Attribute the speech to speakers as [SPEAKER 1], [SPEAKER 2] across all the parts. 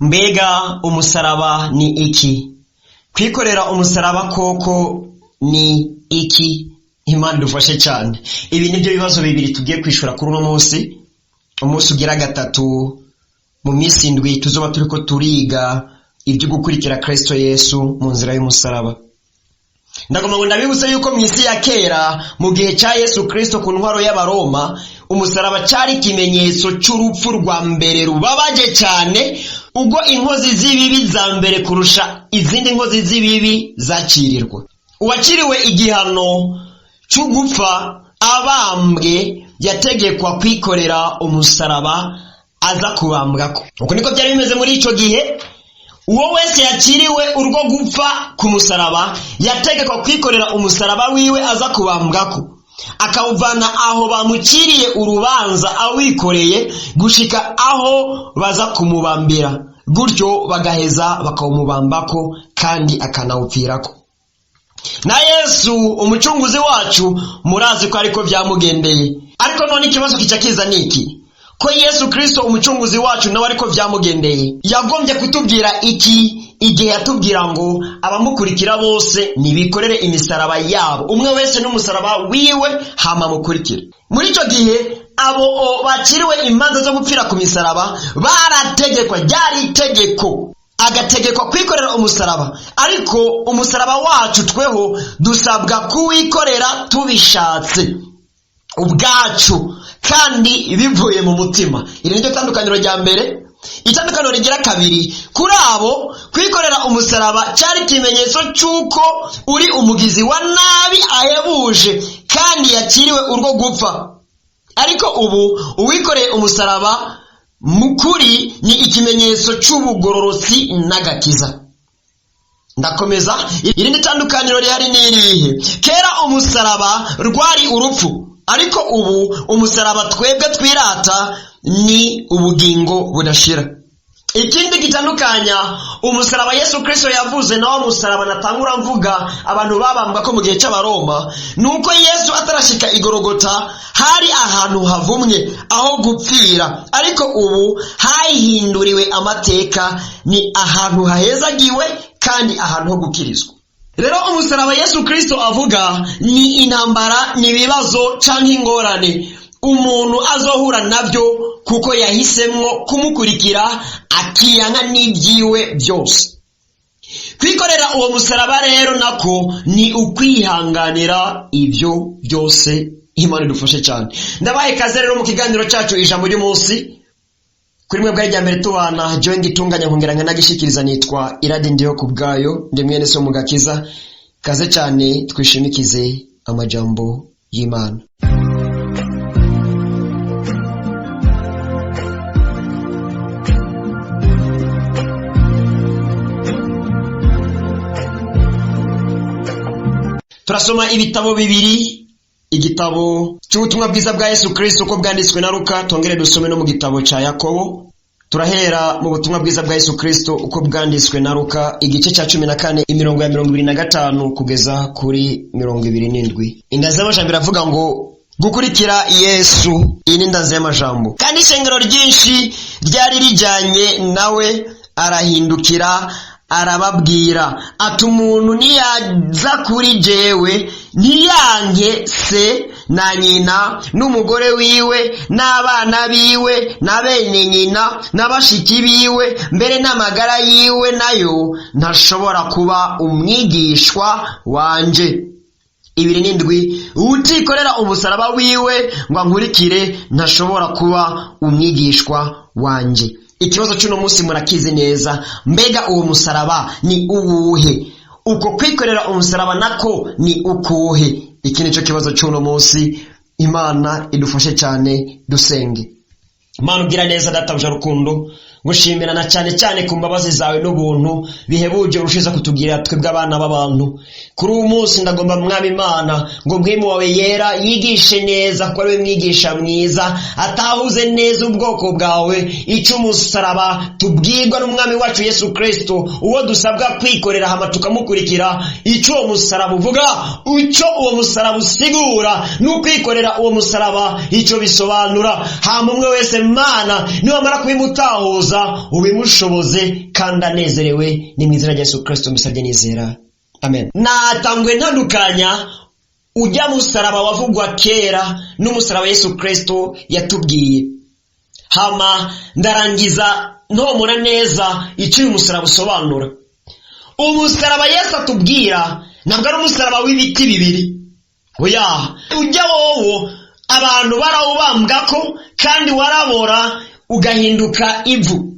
[SPEAKER 1] Mbega umusaraba ni iki? Kwikorera umusaraba koko ni iki? Imana idufashe cyane. Ibi nibyo bibazo bibiri tugiye kwishura kuri uno munsi. Umunsi ugira gatatu mu minsi 7 tuzoba turiko turiga ibyo gukurikira Kristo Yesu mu nzira y'umusaraba. Ndagomba ngo ndabibutse yuko mu isi ya kera mu gihe cya Yesu Kristo ku ntwaro y'Abaroma, umusaraba cyari ikimenyetso cy'urupfu rwa mbere rubabaje cyane, ubwo inkozi z'ibibi za mbere kurusha izindi nkozi z'ibibi zacirirwa. Uwaciriwe igihano cyo gupfa abambwe yategekwa kwikorera umusaraba aza kubambwako. Uko niko byari bimeze muri ico gihe. Uwo wese yaciriwe urwo gupfa ku musaraba yategekwa kwikorera umusaraba wiwe aza kubambwako, akawuvana aho bamuciriye urubanza awikoreye gushika aho baza kumubambira, gutyo bagaheza bakawumubambako kandi akanawupfirako. Na Yesu umucunguzi wacu murazi ko ariko byamugendeye. Ariko none ikibazo kicakiza niki? Ko Yesu Kristo umucunguzi wacu nawe ariko byamugendeye. Yagombye kutubwira iki igihe yatubwira ngo abamukurikira bose nibikorere imisaraba yabo, umwe wese n'umusaraba wiwe hama mukurikire. Muri ico gihe abo baciriwe imanza zo gupfira ku misaraba barategekwa, ryari itegeko, agategekwa kwikorera umusaraba. Ariko umusaraba wacu tweho dusabwa kuwikorera tubishatse ubwacu kandi bivuye mu mutima. Iri niryo tandukaniro rya mbere. Itandukaniro rigira kabiri, kuri abo kwikorera umusaraba cyari ikimenyetso cy'uko uri umugizi wa nabi ahebuje kandi yakiriwe urwo gupfa. Ariko ubu uwikoreye umusaraba mukuri ni ikimenyetso cy'ubugororotsi n'agakiza. Ndakomeza, irindi tandukaniro rihari ni irihe? Kera umusaraba rwari urupfu, ariko ubu umusaraba twebwe twirata ni ubugingo budashira. Ikindi gitandukanya umusaraba Yesu Kristo yavuze nawo umusaraba natangura mvuga abantu babambwa ko mu gihe cy'Abaroma, nuko Yesu atarashika igorogota hari ahantu havumwe aho gupfira, ariko ubu hahinduriwe amateka, ni ahantu hahezagiwe kandi ahantu ho gukirizwa. Rero umusaraba Yesu Kristo avuga ni intambara, ni ibibazo canke ingorane umuntu azohura navyo kuko yahisemwo kumukurikira akiyanga n'ibyiwe byose. Kwikorera uwo musaraba rero nako ni ukwihanganira ibyo byose. Imana idufashe cyane. Ndabaye kaze rero mu kiganiro cyacu ijambo ry'umunsi. Kuri mwe bwa mbere tubana Joe ngitunganya nkongeranya nagishikiriza nitwa Iradi Ndiho kubgayo, ndi mwene so mugakiza. Kaze cyane twishimikize amajambo y'Imana. Turasoma ibitabo bibiri, igitabo cy'ubutumwa bwiza bwa Yesu Kristo uko bwanditswe na Luka, tongere dusome no mu gitabo cya Yakobo. Turahera mu butumwa bwiza bwa Yesu Kristo uko bwanditswe na Luka igice cya 14 imirongo ya 25 kugeza kuri 27. Indazi y'amajambo iravuga ngo gukurikira Yesu. Iyi ni indazi y'amajambo. Kandi ishengero ryinshi ryari rijyanye nawe, arahindukira arababwira ati, umuntu niyaza kuri jewe ntiyanke se na nyina n'umugore wiwe n'abana biwe na bene nyina n'abashiki biwe, mbere n'amagara yiwe, nayo ntashobora kuba umwigishwa wanje. 27. Utikorera umusaraba wiwe ngo ankurikire ntashobora kuba umwigishwa wanje. Ikibazo cy'uno munsi murakizi neza, mbega uwo musaraba ni uwuhe? Uko kwikorera umusaraba nako ni ukuhe? Iki nicyo kibazo cy'uno munsi. Imana idufashe cyane, dusenge. Imana ugira neza databuja rukundo, ngushimira na cyane cyane ku mbabazi zawe n'ubuntu bihebuje urushiza kutugira twebwe abana b'abantu. Kuri uyu munsi ndagomba mwami Imana ngo mwimu wawe yera yigishe neza, ko ari we mwigisha mwiza, atahuze neza ubwoko bwawe icyo umusaraba tubwirwa n'umwami wacu Yesu Kristo, uwo dusabwa kwikorera hama tukamukurikira. Icyo uwo musaraba uvuga, icyo uwo musaraba usigura, n'ukwikorera uwo musaraba icyo bisobanura. Hama umwe wese Mana niwamara kubimutahuza ubishoboza ubimushoboze kandi anezerewe, ni mu izina rya Yesu Kristo mbisabye nizera, amen. Natangwe ntandukanya ujya musaraba wavugwa kera n'umusaraba Yesu Kristo yatubwiye, hama ndarangiza ntomora neza icyo uyu musaraba usobanura. Umusaraba Yesu atubwira ntabwo ari umusaraba w'ibiti bibiri, oya, ujya wowo abantu barawubambwako kandi warabora ugahinduka ivu.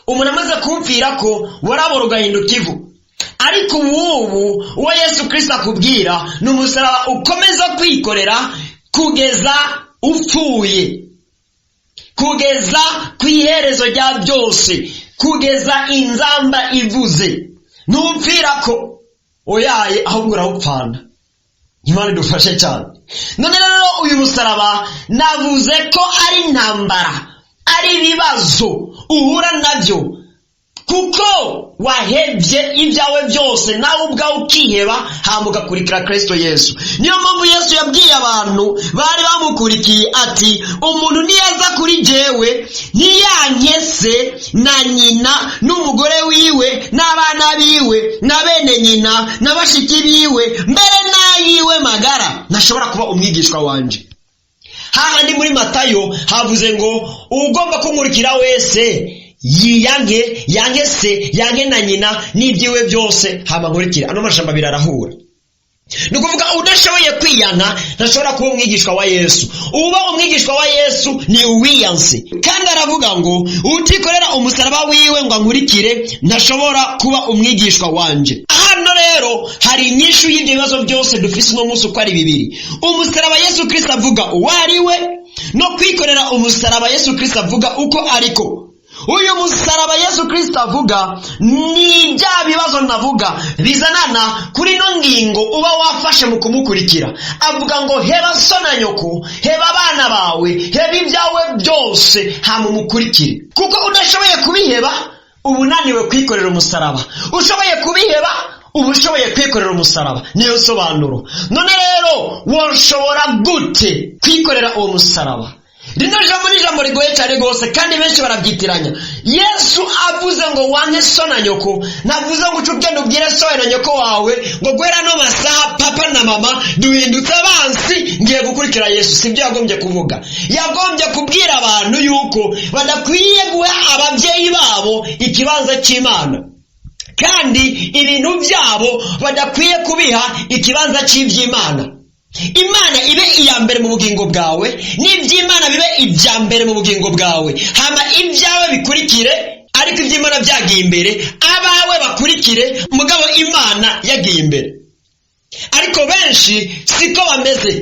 [SPEAKER 1] Umuntu amaze kumvira ko warabora ugahinduka ivu. Ariko ubu uwo Yesu Kristo akubwira ni umusaraba ukomeza kwikorera kugeza upfuye, kugeza ku iherezo rya byose, kugeza inzamba ivuze. Ntupfira ko oyaye ahubwo urawupfana. Imana idufashe cyane. None rero uyu musaraba navuze ko ari intambara, ari ibibazo uhura nabyo, kuko wahebye ibyawe byose nawe ubwawe ukiheba hama ugakurikira Kristo Yesu. Niyo mpamvu Yesu yabwiye abantu bari bamukurikiye ati, umuntu niyaza kuri jewe ntiyankese na nyina n'umugore wiwe n'abana biwe na bene nyina na bashiki biwe mbere n'ayiwe magara, ntashobora kuba umwigishwa wanje. Hahandi muri Matayo havuze ngo ugomba kunkurikira wese yange se, yange na nyina n'ibyiwe byose hama nkurikira. Ano mashamba birarahura. Ni ukuvuga udashoboye kwiyanga ntashobora kuba umwigishwa wa Yesu. Uba umwigishwa wa Yesu ni uwiyanse. Kandi aravuga ngo utikorera umusaraba wiwe ngo ankurikire ntashobora kuba umwigishwa wanje. Hano rero hari inyishu y'ibyo bibazo byose dufise uno munsi uko ari bibiri. Umusaraba Yesu Kristo avuga uwo ari we, no kwikorera umusaraba Yesu Kristo avuga uko ariko. Uyu musaraba Yesu Kristo avuga ni bya bibazo navuga bizanana kuri no ngingo uba wafashe mu kumukurikira. Avuga ngo heba so na nyoko, heba abana bawe, heba ibyawe byose hama umukurikire. Kuko udashoboye kubiheba ubunaniwe kwikorera umusaraba, ushoboye kubiheba ubushoboye kwikorera umusaraba. Niyo sobanuro. None rero woshobora gute kwikorera uwo musaraba? Rino jambo ni jambo rigoye cyane gose kandi benshi barabyitiranya. Yesu avuze ngo wange so na nyoko, navuze ngo ucugende ubwire so na nyoko wawe ngo gwera no masaha papa na mama duhindutse abansi ngiye gukurikira Yesu. Sibyo yagombye kuvuga. Yagombye kubwira abantu yuko badakwiye guha ababyeyi babo ikibanza cy'Imana, kandi ibintu byabo badakwiye kubiha ikibanza cy'iby'Imana. Imana ibe iya mbere mu bugingo bwawe, n'iby'Imana bibe ibya mbere mu bugingo bwawe, hama ibyawe bikurikire, ariko iby'Imana byagiye imbere, abawe bakurikire, mugabo Imana yagiye imbere. Ariko benshi siko bameze.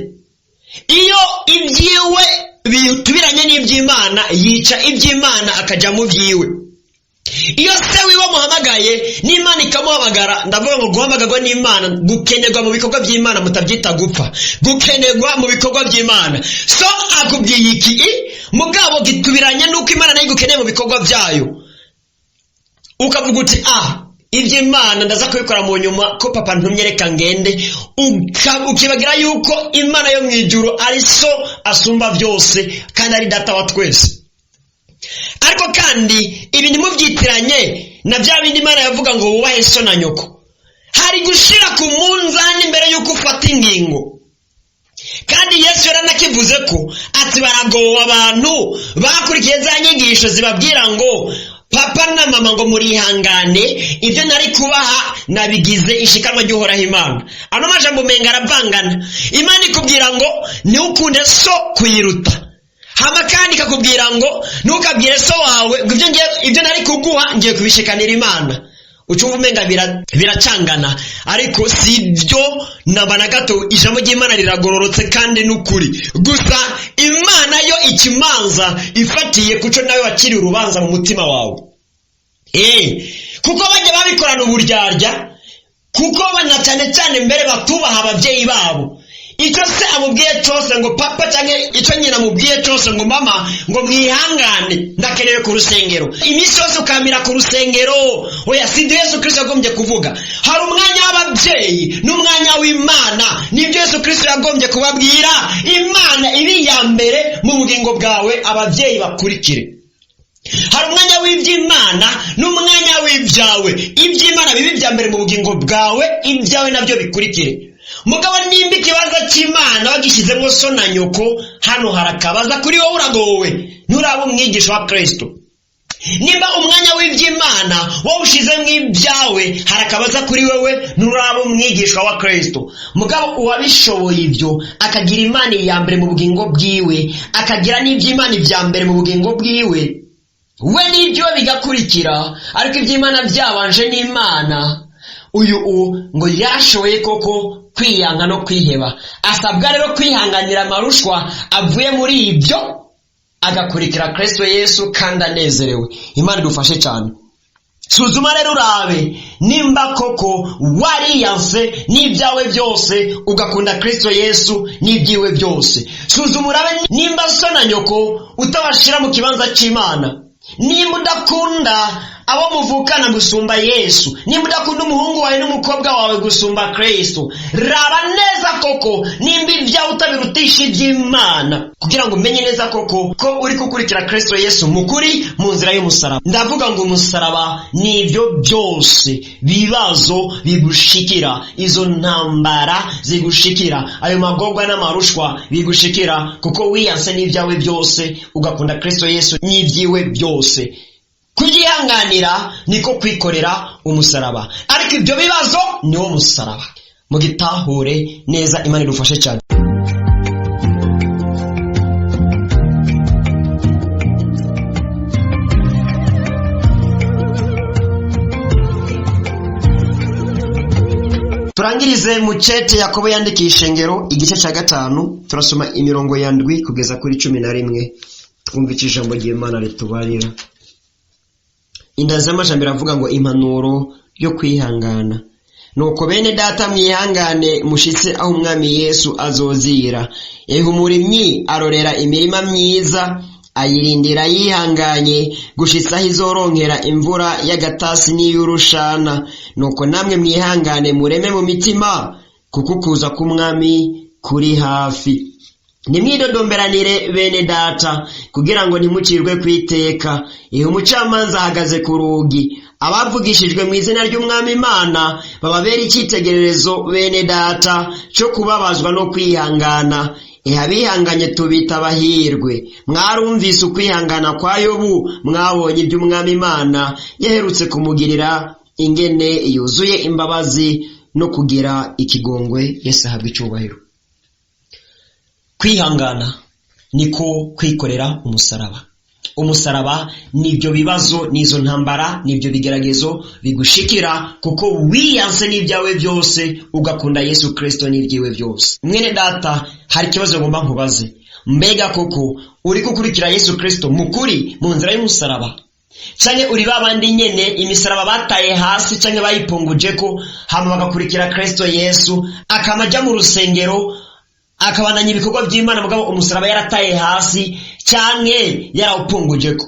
[SPEAKER 1] Iyo ibyiwe bitubiranye n'iby'Imana yica iby'Imana akaja mu byiwe. Iyo se wiwe muhamagaye n'Imana ikamuhamagara, ndavuga ngo guhamagarwa n'Imana, gukenerwa mu bikorwa by'Imana mutabyita gupfa, gukenerwa mu bikorwa by'Imana. So akubwiye iki mugabo gitubiranye nuko Imana nayo gukeneye mu bikorwa byayo, ukavuga uti iby'Imana ndaza kubikora mu nyuma ko papa ntumyereka ngende, ukibagira yuko Imana yo mu ijuru ari so asumba byose kandi ari data wa twese. Ariko kandi ibi nimubyitiranye na bya bindi Imana yavuga ngo wubahe so na nyoko. Hari gushira ku munzani mbere yuko ufata ingingo. Kandi Yesu yaranakivuze ko ati baragowe abantu bakurikiye za nyigisho zibabwira ngo papa na mama ngo murihangane, ibyo nari kubaha nabigize ishikanwa ry'uhoraho Imana. Ano majambo menga aravangana. Imana ikubwira ngo ni ukunde so kuyiruta, hama kandi kakubwira ngo ntukabwire so wawe ibyo nari kuguha ngiye kubishikanira Imana. Ucumva umenga biracangana, ariko sibyo nabana gato. Ijambo ry'Imana riragororotse kandi n'ukuri. Gusa Imana yo ikimanza ifatiye kuco nawe wakiri urubanza mu mutima wawe. Kuko bajya babikorana uburyarya, kuko bana cyane mbere batubaha ababyeyi babo. Icyo se amubwiye cyose ngo papa cyangwa icyo nyina amubwiye cyose ngo mama ngo mwihangane ndakenewe ku rusengero, iminsi yose ukamira ku rusengero. Oya, si Yesu Kristo yagombye kuvuga. Hari umwanya w'ababyeyi n'umwanya w'Imana. Nibyo Yesu Kristo yagombye kubabwira. Imana ibi ya mbere mu bugingo bwawe, ababyeyi bakurikire. hari umwanya w'iby'Imana n'umwanya w'ibyawe. Iby'Imana bibi bya mbere mu bugingo bwawe, ibyawe nabyo bikurikire. Mugabo nimba ikibazo cy'Imana wagishyizemo so na nyoko, hano harakabaza kuri wowe, uragowe, nturaba umwigisha wa Kristo. Nimba umwanya w'iby'Imana wowe ushizemo ibyawe, harakabaza kuri wewe, nturaba umwigisha wa Kristo. Mugabo uwabishoboye ibyo akagira Imana ya mbere mu bugingo bwiwe, akagira n'iby'Imana ibya mbere mu bugingo bwiwe, we n'ibyo bigakurikira. Ariko iby'Imana byabanje n'Imana, uyu ngo yashoboye koko kwiyanga no kwiheba. Asabwa rero kwihanganira amarushwa avuye muri ibyo, agakurikira Kristo Yesu kandi anezerewe. Imana idufashe cyane. Suzuma rero urabe nimba koko wariyanse n'ibyawe byose ugakunda Kristo Yesu n'ibyiwe byose. Suzuma urabe nimba so na nyoko utabashira mu kibanza cy'Imana. Nimba udakunda abo muvukana gusumba Yesu, nimba udakunda umuhungu wawe n'umukobwa wawe gusumba Kristo, raba neza koko nimba ibyawe utabirutisha iby'Imana, kugira ngo umenye neza koko ko uri gukurikira Kristo Yesu mukuri mu nzira y'umusaraba. Ndavuga ngo umusaraba ni ibyo byose bibazo bigushikira, izo ntambara zigushikira, ayo magorwa n'amarushwa bigushikira, kuko wiyanse n'ibyawe byose ugakunda Kristo Yesu n'ibyiwe byose. Kugihanganira niko kwikorera umusaraba, ariko ibyo bibazo niwo musaraba. Mugitahure neza, Imana idufashe cyane. Turangirize mu cete Yakobo yandikiye ishengero igice cya 5, turasoma imirongo ya 7 kugeza kuri 11. Twumvise ijambo ry'Imana ritubarira. Indaza amajambo avuga ngo impanuro yo kwihangana. Nuko bene data mwihangane mushitse aho umwami Yesu azozira. Umurimyi arorera imirima myiza, ayirindira yihanganye gushitsa aho izoronkera imvura y'agatasi n'iy'urushana. Nuko namwe mwihangane mureme mu mitima, kuko kuza k'umwami kuri hafi. Nimwidodomberanire bene data, kugira ngo ntimucirwe kwiteka. Umucamanza ahagaze ku rugi. Abavugishijwe mu izina ry'umwami Imana bababera icyitegererezo bene data cyo kubabazwa no kwihangana. Abihanganye tubita abahirwe. Mwarumvise ukwihangana kwa Yobu, mwabonye iby'umwami Imana yaherutse kumugirira, ingene yuzuye imbabazi no kugira ikigongwe. Yesu ahabwe icyubahiro. Kwihangana niko kwikorera umusaraba. Umusaraba nibyo bibazo, nizo ntambara, nibyo bigeragezo bigushikira, kuko wiyanse n'ibyawe byose ugakunda Yesu Kristo n'ibyiwe byose. Mwene data, hari ikibazo ngomba nkubaze. Mbega koko uri gukurikira Yesu Kristo mukuri mu nzira y'umusaraba? Canke uri babandi nyene imisaraba bataye hasi canke bayipunguje ko hama bagakurikira Kristo Yesu, akamaja mu rusengero akabananya ibikorwa by'Imana, mugabo umusaraba yarataye hasi canke yarawupungujeko?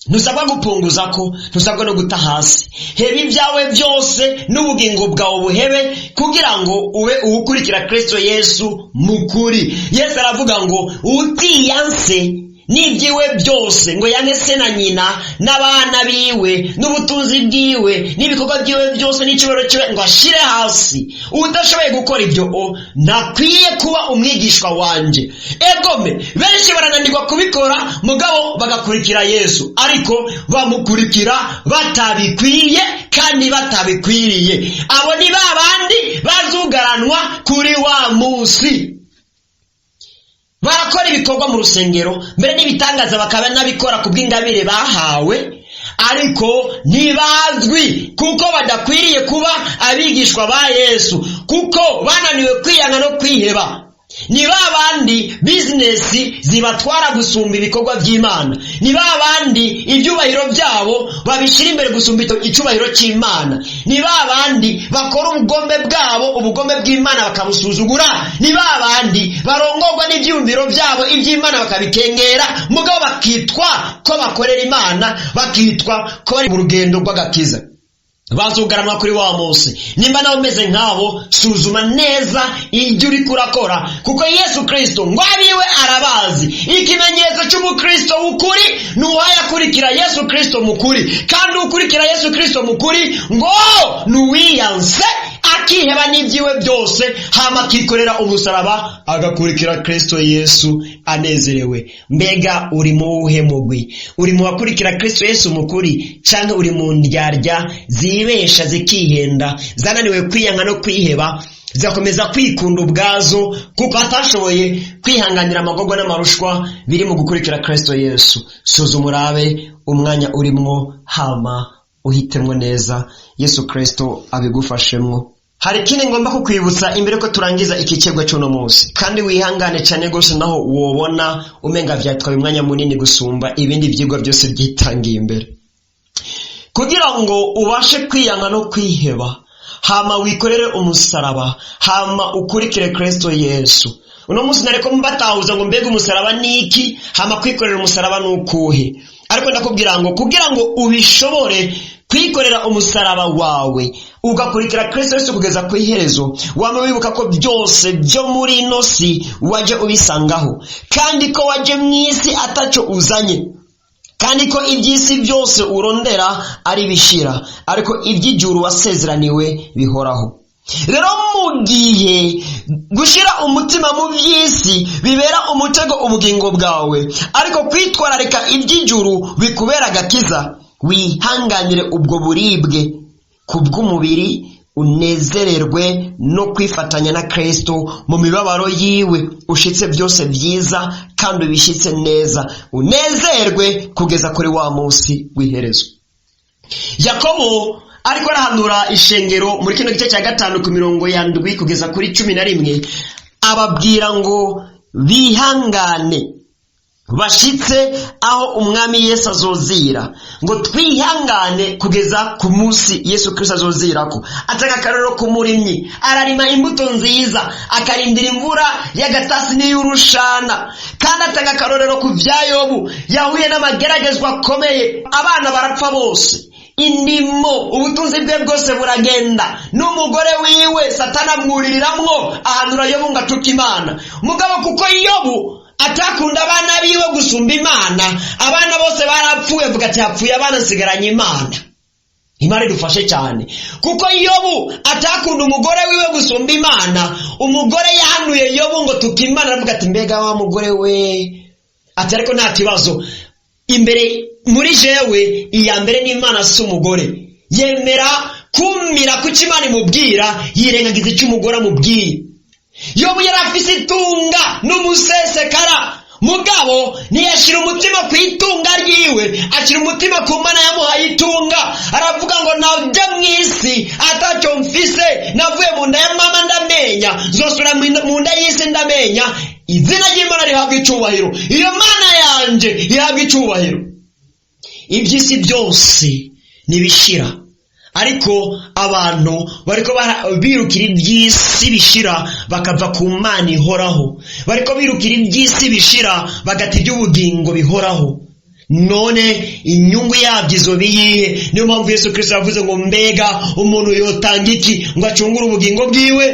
[SPEAKER 1] Ntusabwa gupunguza ko, ntusabwa no guta hasi. Heba ibyawe byose n'ubugingo bwawe buhebe, kugira ngo ube uwukurikira Kristo Yesu mukuri. Yesu aravuga ngo utiyanse n'ibyiwe byose, ngo yange se na nyina n'abana biwe n'ubutunzi bwiwe n'ibikorwa byiwe byose n'ikibero cyiwe, ngo ashire hasi. Udashoboye gukora ibyo nakwiye kuba umwigishwa wanje. Egome benshi barananirwa kubikora, mugabo bagakurikira Yesu, ariko bamukurikira batabikwiye kandi batabikwiriye. Abo ni babandi bazugaranwa kuri wa munsi. Barakora ibikorwa mu rusengero, mbere n'ibitangaza bakaba nabikora kubw'ingabire bahawe, ariko ntibazwi kuko badakwiriye kuba abigishwa ba Yesu, kuko bananiwe kwiyanga no kwiheba. Ni babandi bizinesi zibatwara gusumba ibikorwa by'Imana. Ni babandi ibyubahiro byabo babishira imbere gusumba icubahiro cy'Imana. Ni babandi bakora ubugombe bwabo, ubugombe bw'Imana bakabusuzugura. Ni babandi barongorwa n'ibyumviro byabo, iby'Imana bakabikengera, mugabo bakitwa ko bakorera Imana, bakitwa ko bari mu rugendo rw'agakiza. bazugaranwa kuri wa munsi. Nimba nawe umeze nkaho, suzuma neza ibyo uri kurakora, kuko Yesu Kristo ngo abiwe arabazi. Ikimenyetso cy'umukristo w'ukuri ni uwayakurikira Yesu Kristo mukuri, kandi ukurikira Yesu Kristo mukuri ngo ni uwiyanse akiheba n'ibyiwe byose, hama akikorera umusaraba agakurikira Kristo Yesu anezerewe. Mbega uri mu wuhe mugwi? Uri mu bakurikira Kristo Yesu mukuri, canke uri mu ndyarya zibesha zikihenda, zananiwe kwiyanga no kwiheba, zigakomeza kwikunda ubwazo kuko atashoboye kwihanganira amagorwa n'amarushwa biri mu gukurikira Kristo Yesu? Suzuma urabe umwanya urimwo, hama uhitemwo neza, Yesu Kristo abigufashemwo. Hari ikindi ngomba kukwibutsa imbere ko turangiza iki cigwa cy'uno munsi, kandi wihangane cyane gose naho wobona umenga vyatwaye umwanya munini gusumba ibindi vyigwa byose byitangiye imbere. Kugira ngo ubashe kwiyanga no kwiheba, hama wikorere umusaraba, hama ukurikire Kristo Yesu. Uno munsi nareko mbatahuza ngo mbega umusaraba niki, hama kwikorera umusaraba nukuhe. Ariko ndakubwira ngo kugira ngo ubishobore kwikorera umusaraba wawe ugakurikira Kristo Yesu kugeza ku iherezo, wame wibuka ko byose byo muri ino si waje ubisangaho, kandi ko waje mw'isi ataco uzanye, kandi ko iby'isi byose urondera ari bishira, ariko iby'ijuru wasezeraniwe bihoraho. Rero mu gihe gushira umutima mu by'isi bibera umutego ubugingo bwawe, ariko kwitwararika iby'ijuru bikubera agakiza, wihanganire ubwo buribwe kubw'umubiri, unezererwe no kwifatanya na Kristo mu mibabaro yiwe, ushitse byose byiza kandi ubishitse neza, unezerwe kugeza kuri wa munsi w'iherezo. Yakobo ariko arahanura ishengero muri kino gice cya 5 ku mirongo ya 7 kugeza kuri 11, ababwira ngo bihangane bashitse aho umwami Yesu azozira, ngo twihangane kugeza ku munsi Yesu Kristo azozirako. Atanga akarorero k'umurimyi, ararima imbuto nziza, akarindira imvura y'agatasi n'iy'urushana, kandi atanga akarorero ku vya Yobu, yahuye n'amageragezwa akomeye, abana barapfa bose, indimo ubutunzi bwe bwose buragenda, n'umugore wiwe Satana amwuririramwo ahanura Yobu ngo atuke Imana. Mugabo kuko Yobu atakunda abana biwe gusumba Imana, abana bose barapfuye, vuga ati hapfuye abana nsigaranye Imana. Imana idufashe cyane, kuko Yobu atakunda umugore wiwe gusumba Imana. Umugore yahanuye Yobu ngo tuke Imana, aravuga ati mbega wa mugore we, ati ariko nta kibazo, imbere muri jewe iya mbere ni Imana si umugore. Yemera kumira kuki Imana imubwira, yirengagiza icyo umugore amubwiye. Yobu yarafise itunga n'umusesekara, mugabo ntiyashira umutima ku itunga ryiwe, ashira umutima ku Mana yamuhaye itunga. Aravuga ngo najya mw'isi atacyo mfise, navuye mu nda ya mama ndamenya, nzosubira mu nda y'isi ndamenya. Izina ry'Imana rihabwa icubahiro, iyo Mana yanje ihabwa icubahiro. Iby'isi byose nibishira, ariko abantu bariko birukira iby'isi bishira bakava ku Mana ihoraho, bariko birukira iby'isi bishira bagata iby'ubugingo bihoraho. None inyungu yabyo izo biyihe? Niyo mpamvu Yesu Kristo yavuze ngo mbega umuntu yotanga iki ngo acungure ubugingo bwiwe?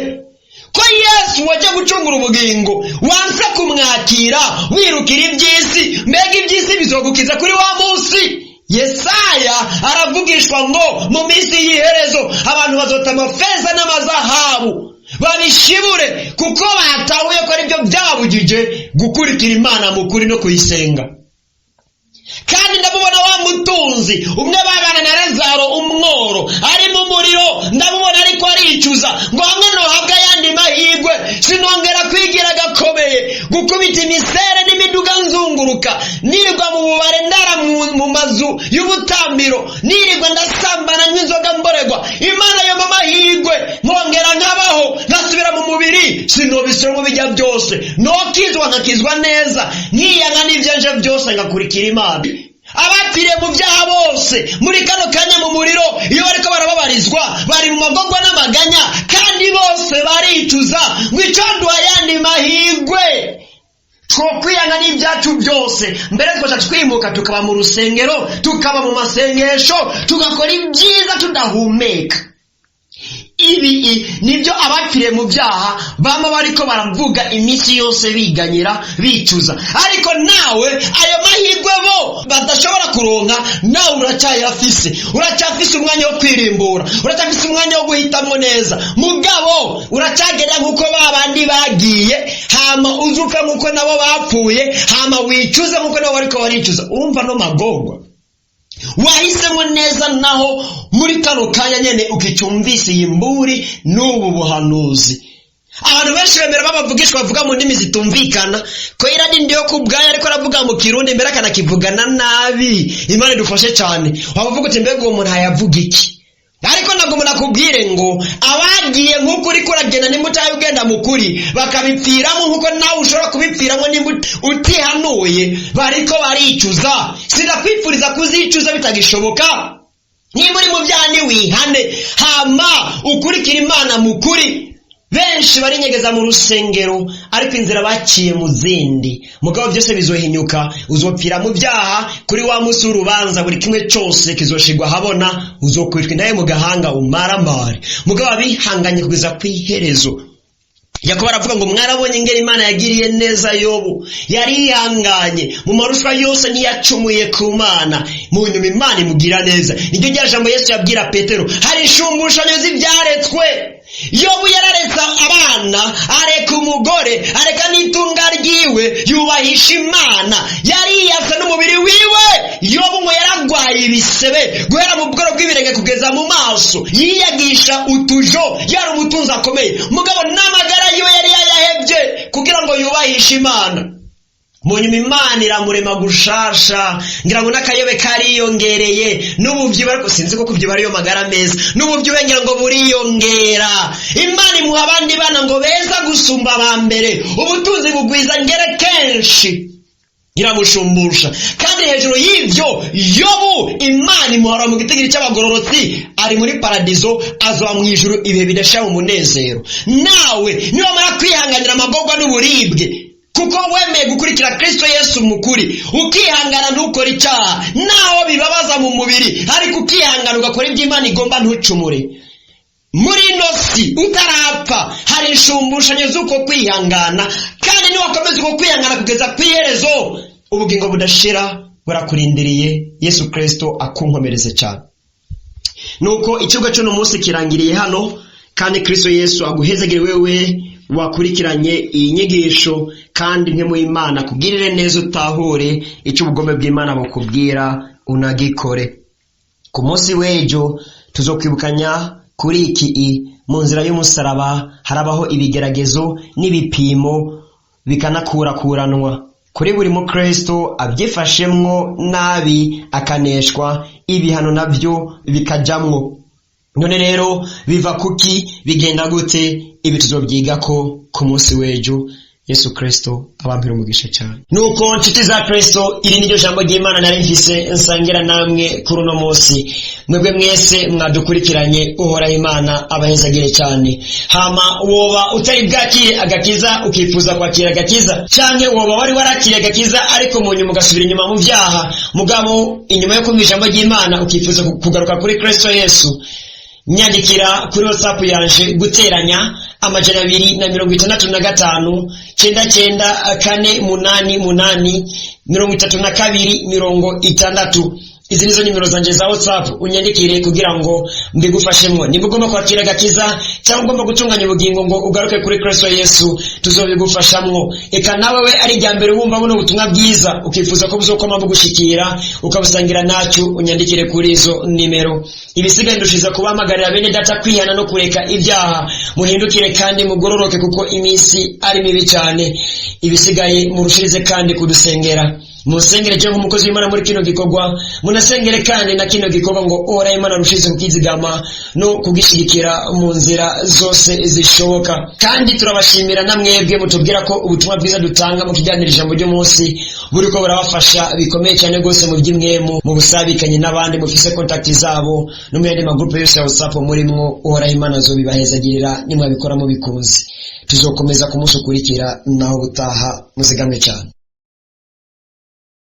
[SPEAKER 1] Ko Yesu waje gucungura ubugingo, wanse kumwakira wirukira iby'isi, mbega iby'isi bizogukiza kuri wa munsi? Yesaya aravugishwa ngo mu minsi y'iherezo abantu bazota amafeza n'amazahabu babishibure, kuko batahuye ko aribyo byabujije gukurikira Imana mu kuri no kuyisenga. Kandi ndamubona wa mutunzi umwe babana na Lazaro umworo ari mu muriro, ndamubona ariko aricuza ngo hamwe no habwa yandi mahigwe sinongera kwigira gakomeye, gukubita imisere n'imiduga nzunguruka, nirirwa mu bubare ndara mu mazu y'ubutambiro, nirirwa ndasambana n'inzoga mboregwa. Imana yo mamahigwe nkongera nkabaho nkasubira mu mubiri, sinobisemo bijya byose, nokizwa nkakizwa neza, nkiyanga n'ivyanje byose ngakurikira Imana. Abapfiriye mu byaha bose muri kano kanya mu muriro, iyo bariko barababarizwa bari mu magorwa n'amaganya, kandi bose baricuza ngo ico duha yandi mahigwe. twokwiyanga n'ibyacu byose, mbere twaca twimuka tukaba mu rusengero, tukaba mu masengesho, tugakora ibyiza tudahumeka. Ibi nibyo abapfiriye mu byaha bama bariko baravuga iminsi yose biganyira bicuza. Ariko nawe ayo mahirwe bo badashobora kuronka, nawe uracyafise umwanya wo kwirimbura, uracyafise umwanya wo guhitamo neza. Mugabo uracyagera nkuko babandi bagiye, hama uzuka nkuko nabo bapfuye, hama wicuza nkuko nabo bariko baricuza. Urumva no magorwa wahisemo neza, naho muri kano kanya nyene ukicyumvise imburi n'ubu buhanuzi. Abantu benshi bemera babavugishwa bavuga mu ndimi zitumvikana ko iradi ndiyo kubwaye, ariko aravuga mu Kirundi mbere akanakivugana nabi. Imana idufashe cyane. Wavuga uti mbega uwo muntu hayavuga iki? Ariko nagomba nakubwire ngo abagiye nk'uko uri kuragenda nimutaye ugenda mukuri bakabipfiramo nkuko nawe ushobora kubipfiramo nimba utihanuye, bariko baricuza. Sinakwifuriza kuzicuza bitagishoboka. Nimba uri mu byaha ni wihane, hama ukurikira Imana mukuri. Benshi barinyegeza mu rusengero, ariko inzira baciye mu zindi. Mugabo byose bizohinyuka, uzopfira mu byaha. Kuri wa musi w'urubanza buri kimwe cyose kizoshigwa habona, uzokwitwa naye mu gahanga umaramare. Mugabo abihanganye kugeza kw'iherezo. Yakobo aravuga ngo mwarabonye ingeri Imana yagiriye neza Yobu, yarihanganye mu marushwa yose, ntiyacumuye ku Mana, mu nyuma Imana imugira neza. Niryo rya jambo Yesu yabwira Petero, hari inshumbushanyo z'ibyaretswe. Yobu yararetse abana, areka umugore, areka n'itunga ryiwe, yubahisha Imana, yariyasa n'umubiri wiwe. Yobu ngo yaragwaye ibisebe guhera mu bworo bw'ibirenge kugeza mu maso, yiyagisha utujo, yari umutunzi akomeye. Mugabo n'amagara yiwe yari yayahebye kugira ngo yubahishe Imana. Munyuma Imana iramurema gushasha, ngira ngo n'akayobe kariyongereye, n'ubuvyibuhe, ariko sinzi ko kuvyibuha ariyo magara meza, n'ubuvyibuhe ngira ngo buriyongera. Imana imuha abandi bana ngo beza gusumba abambere, ubutunzi bugwiza ngere kenshi, iramushumbusha. Kandi hejuru y'ivyo Yobu Imana imuhora mu gitigiri cy'abagororotsi, ari muri paradizo, azoba mu ijuru ibihe bidashira mu munezero. Nawe niba mara kwihanganira amagorwa n'uburibwe, kuko wemeye gukurikira Kristo Yesu mukuri, ukihangana ntukora icyaha naho bibabaza mu mubiri, ariko ukihangana ugakora ibyo Imana igomba, ntucumure. Muri ino si utarapfa hari inshumbushanyo z'uko kwihangana, kandi niwakomeza uko kwihangana kugeza kw'iherezo, ubugingo budashira burakurindiriye. Yesu Kristo akunkomereze cyane. Nuko ikigo cyo no munsi kirangiriye hano, kandi Kristo Yesu aguhezagire wewe wakurikiranye iyi nyigisho, kandi nke mu Imana kubwirire neza, utahure icyo ubugome bw'Imana bukubwira unagikore. Ku munsi w'ejo tuzokwibukanya kuri iki mu nzira y'umusaraba harabaho ibigeragezo n'ibipimo bikanakurakuranwa. Kuri buri mukristo abyifashemwo nabi akaneshwa, ibihano nabyo bikajamwo. None rero biva kuki, bigenda gute? Ibi tuzobyigako ku munsi w'ejo. Yesu Kristo abampira umugisha cyane. Nuko nshuti za Kristo, iri niryo jambo ry'Imana nari mfise nsangira namwe kuri uno munsi. Mwebwe mwese mwadukurikiranye, uhoraho Imana abahezagire cyane. Hama woba utari bwakire agakiza ukifuza kwakira agakiza, canke woba wari warakiriye agakiza ariko mu nyuma ugasubira inyuma mu byaha, mugabo inyuma yo kumva ijambo ry'Imana ukifuza kugaruka kuri Kristo Yesu, nyandikira kuri WhatsApp yanje guteranya 255 99 488 Izi nizo nimero zanje za WhatsApp, unyandikire kugira ngo mbigufashemwo. Niba ugomba kwakira agakiza cyangwa ugomba gutunganya ubugingo ngo ugaruke kuri Kristo Yesu, tuzobigufashamwo. Eka nawe we ari rya mbere wumva buno butumwa bwiza, ukifuza ko buzokoma bugushikira ukabusangira nacyo, unyandikire kuri izo nimero. Ibisigaye ndushiza kubamagarira bene data kwihana no kureka ibyaha, muhindukire kandi mugororoke kuko iminsi ari mibi cyane. Ibisigaye murushirize kandi kudusengera. Musengere je nk'umukozi w'Imana muri kino gikorwa, munasengere kandi na kino gikorwa ngo ora Imana rushize kukizigama no kugishigikira mu nzira zose zishoboka. Kandi turabashimira namwebwe mutubwira ko ubutumwa bwiza dutanga mu kiganiro ijambo ryo munsi buriko burabafasha bikomeye cyane gose mu by'imwemu, mu busabikanye n'abandi mufise contact zabo no mu yandi magroupe yose ya WhatsApp murimwo. Ora Imana zo bibahezagirira nimwabikora mu bikunzi. tuzokomeza ku munsi ukurikira naho butaha muzigamwe cyane.